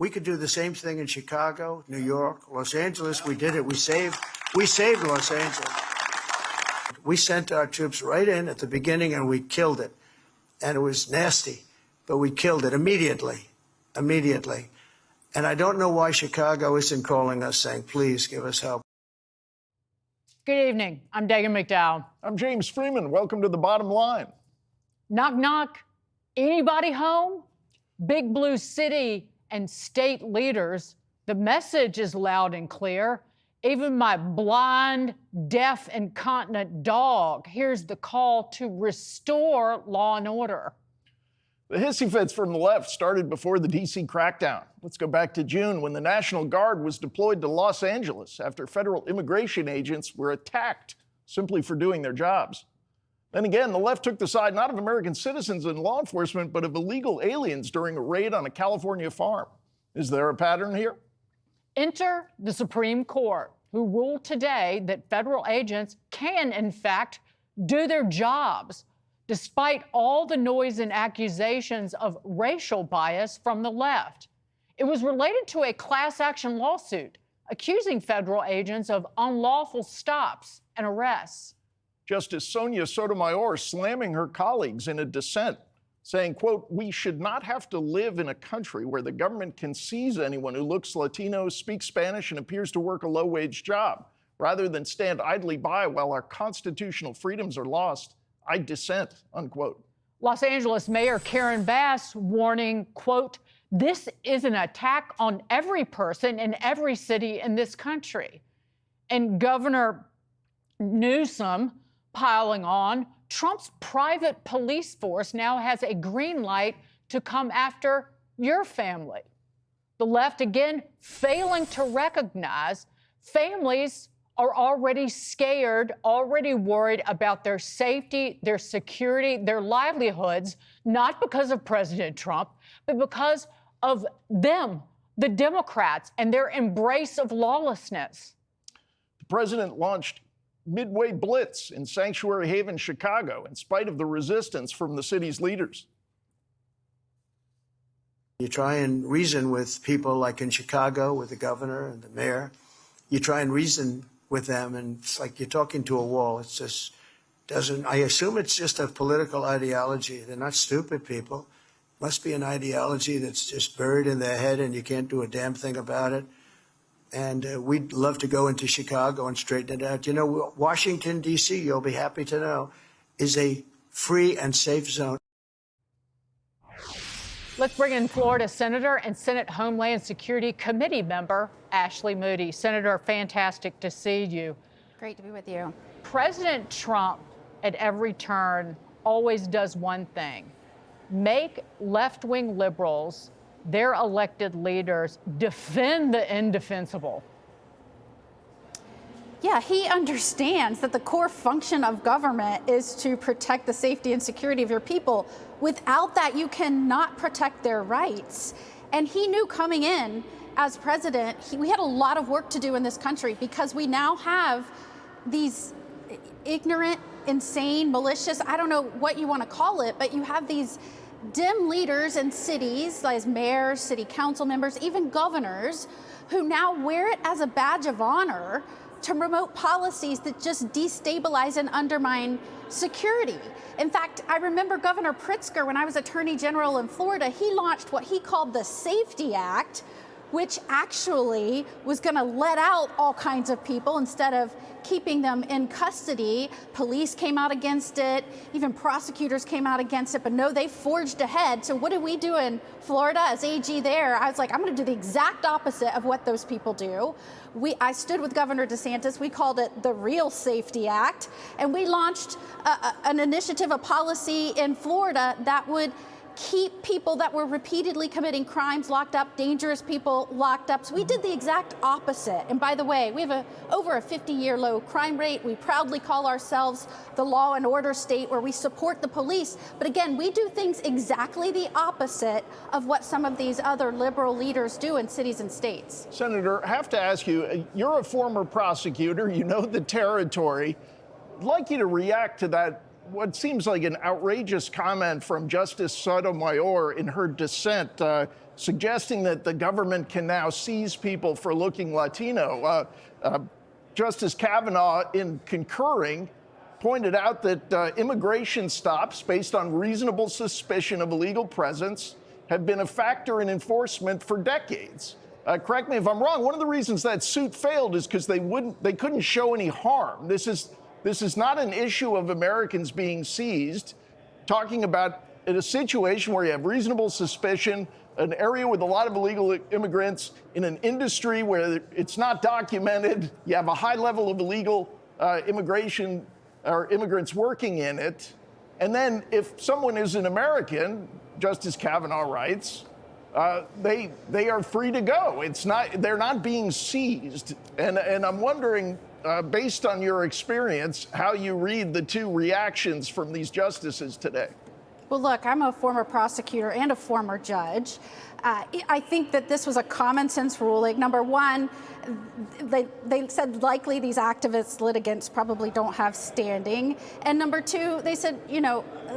We could do the same thing in Chicago, New York, Los Angeles. We did it. We saved Los Angeles. We sent our troops right in at the beginning and we killed it. And it was nasty, but we killed it immediately. And I don't know why Chicago isn't calling us saying, please give us help. Good evening. I'm Dagan McDowell. I'm James Freeman. Welcome to The Bottom Line. Knock, knock. Anybody home? Big Blue City and state leaders, the message is loud and clear. Even my blind, deaf, incontinent dog hears the call to restore law and order. The hissy fits from the left started before the D.C. crackdown. Let's go back to June when the National Guard was deployed to Los Angeles after federal immigration agents were attacked simply for doing their jobs. Then again, the left took the side not of American citizens and law enforcement, but of illegal aliens during a raid on a California farm. Is there a pattern here? Enter the Supreme Court, who ruled today that federal agents can, in fact, do their jobs, despite all the noise and accusations of racial bias from the left. It was related to a class action lawsuit accusing federal agents of unlawful stops and arrests. Justice Sonia Sotomayor slamming her colleagues in a dissent, saying, quote, "We should not have to live in a country where the government can seize anyone who looks Latino, speaks Spanish, and appears to work a low-wage job. Rather than stand idly by while our constitutional freedoms are lost, I dissent," unquote. Los Angeles Mayor Karen Bass warning, quote, "This is an attack on every person in every city in this country." And Governor Newsom piling on, Trump's private police force now has a green light to come after your family. The left, again, failing to recognize families are already scared, already worried about their safety, their security, their livelihoods, not because of President Trump, but because of them, the Democrats, and their embrace of lawlessness. The president launched midway blitz in Sanctuary Haven, Chicago, in spite of the resistance from the city's leaders. You try and reason with people like in Chicago with the governor and the mayor. You try and reason with them, and it's like you're talking to a wall. It's just doesn't, I assume it's just a political ideology. They're not stupid people. Must be an ideology that's just buried in their head and you can't do a damn thing about it. And we'd love to go into Chicago and straighten it out. You know, Washington, D.C., you'll be happy to know, is a free and safe zone. Let's bring in Florida Senator and Senate Homeland Security Committee member Ashley Moody. Senator, fantastic to see you. Great to be with you. President Trump, at every turn, always does one thing: make left-wing liberals, their elected leaders, defend the indefensible. Yeah, he understands that the core function of government is to protect the safety and security of your people. Without that, you cannot protect their rights. And he knew coming in as president, we had a lot of work to do in this country because we now have these ignorant, insane, malicious, I don't know what you want to call it, but you have these dim leaders in cities, like mayors, city council members, even governors, who now wear it as a badge of honor to promote policies that just destabilize and undermine security. In fact, I remember Governor Pritzker, when I was Attorney General in Florida, he launched what he called the Safety Act, which actually was going to let out all kinds of people instead of keeping them in custody. Police came out against it, even prosecutors came out against it, but no, they forged ahead. So what did we do in Florida as AG there? I was like, I'm going to do the exact opposite of what those people do. I stood with Governor DeSantis. We called it the Real Safety Act, and we launched an initiative, a policy in Florida that would keep people that were repeatedly committing crimes locked up, dangerous people locked up. So we did the exact opposite. And by the way, we have over a 50-year low crime rate. We proudly call ourselves the law and order state where we support the police. But again, we do things exactly the opposite of what some of these other liberal leaders do in cities and states. Senator, I have to ask you, you're a former prosecutor, you know the territory. I'd like you to react to that what seems like an outrageous comment from Justice Sotomayor in her dissent, suggesting that the government can now seize people for looking Latino. Justice Kavanaugh, in concurring, pointed out that immigration stops based on reasonable suspicion of illegal presence have been a factor in enforcement for decades. Correct me if I'm wrong. One of the reasons that suit failed is because they couldn't show any harm. This is not an issue of Americans being seized. Talking about in a situation where you have reasonable suspicion, an area with a lot of illegal immigrants, in an industry where it's not documented, you have a high level of illegal immigration or immigrants working in it. And then if someone is an American, Justice Kavanaugh writes, they are free to go. They're not being seized. And I'm wondering, based on your experience, how you read the two reactions from these justices today. Well, look, I'm a former prosecutor and a former judge. I think that this was a common sense ruling. Number one, they said likely these activist litigants probably don't have standing. And number two, they said,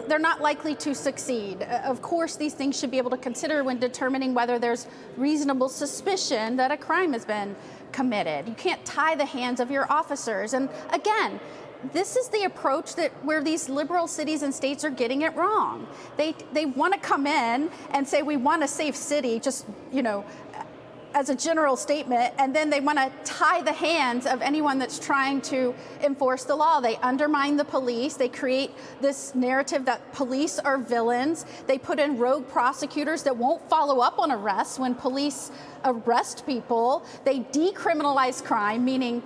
they're not likely to succeed. Of course, these things should be able to consider when determining whether there's reasonable suspicion that a crime has been committed. You can't tie the hands of your officers. And again, this is the approach where these liberal cities and states are getting it wrong. They want to come in and say, we want a safe city, just, as a general statement, and then they want to tie the hands of anyone that's trying to enforce the law. They undermine the police. They create this narrative that police are villains. They put in rogue prosecutors that won't follow up on arrests when police arrest people. They decriminalize crime, meaning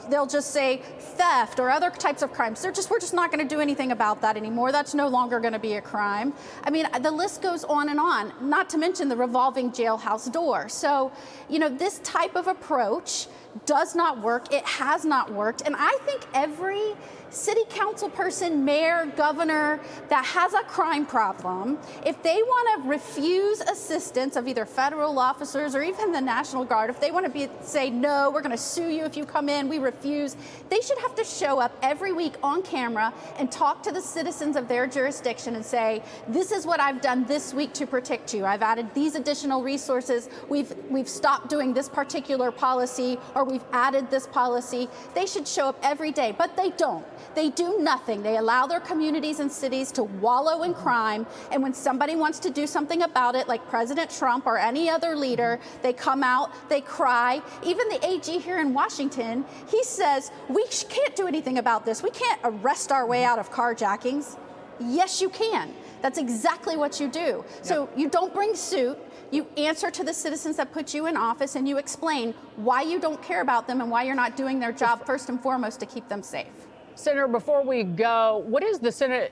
they'll just say theft or other types of crimes. We're just not going to do anything about that anymore. That's no longer going to be a crime. I mean, the list goes on and on, not to mention the revolving jailhouse door. So, this type of approach does not work. It has not worked. And I think every city council person, mayor, governor that has a crime problem, if they want to refuse assistance of either federal officers or even the National Guard, if they want to say, no, we're going to sue you if you come in, we refuse, they should have to show up every week on camera and talk to the citizens of their jurisdiction and say, this is what I've done this week to protect you. I've added these additional resources. We've stopped doing this particular policy, or we've added this policy. They should show up every day, but they don't. They do nothing. They allow their communities and cities to wallow in crime. And when somebody wants to do something about it, like President Trump or any other leader, they come out, they cry. Even the AG here in Washington, he says, we can't do anything about this. We can't arrest our way out of carjackings. Yes, you can. That's exactly what you do. So you don't bring suit. You answer to the citizens that put you in office, and you explain why you don't care about them and why you're not doing their job first and foremost to keep them safe. Senator, before we go, what is the Senate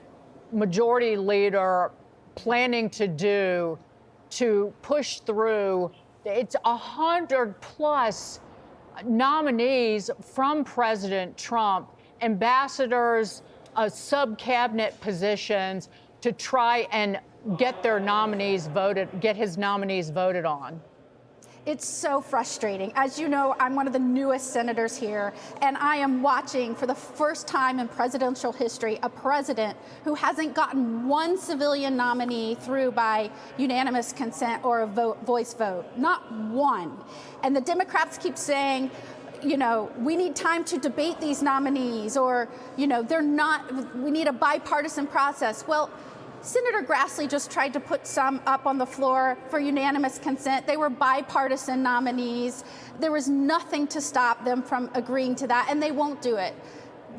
Majority Leader planning to do to push through? It's 100+ nominees from President Trump, ambassadors, sub-cabinet positions, to try and get their nominees voted, get his nominees voted on. It's so frustrating. As you know, I'm one of the newest senators here, and I am watching for the first time in presidential history a president who hasn't gotten one civilian nominee through by unanimous consent or a voice vote. Not one. And the Democrats keep saying, we need time to debate these nominees, or, we need a bipartisan process. Well, Senator Grassley just tried to put some up on the floor for unanimous consent. They were bipartisan nominees. There was nothing to stop them from agreeing to that, and they won't do it.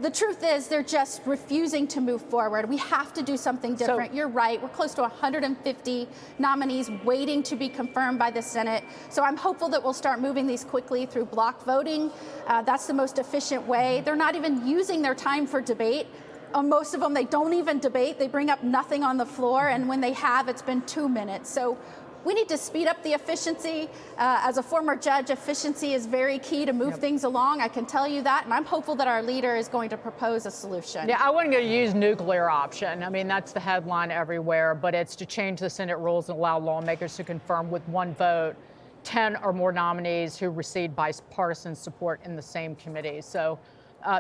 The truth is, they're just refusing to move forward. We have to do something different. You're right. We're close to 150 nominees waiting to be confirmed by the Senate. So I'm hopeful that we'll start moving these quickly through block voting. That's the most efficient way. They're not even using their time for debate. On most of them, they don't even debate. They bring up nothing on the floor, and when they have, it's been 2 minutes. So we need to speed up the efficiency. As a former judge, efficiency is very key to move things along. I can tell you that, and I'm hopeful that our leader is going to propose a solution. Yeah, I wasn't going to use nuclear option. I mean, that's the headline everywhere, but it's to change the Senate rules and allow lawmakers to confirm with one vote 10 or more nominees who received bipartisan support in the same committee. So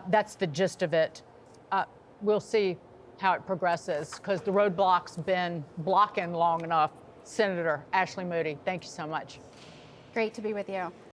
that's the gist of it. We'll see how it progresses, because the roadblock's been blocking long enough. Senator Ashley Moody, thank you so much. Great to be with you.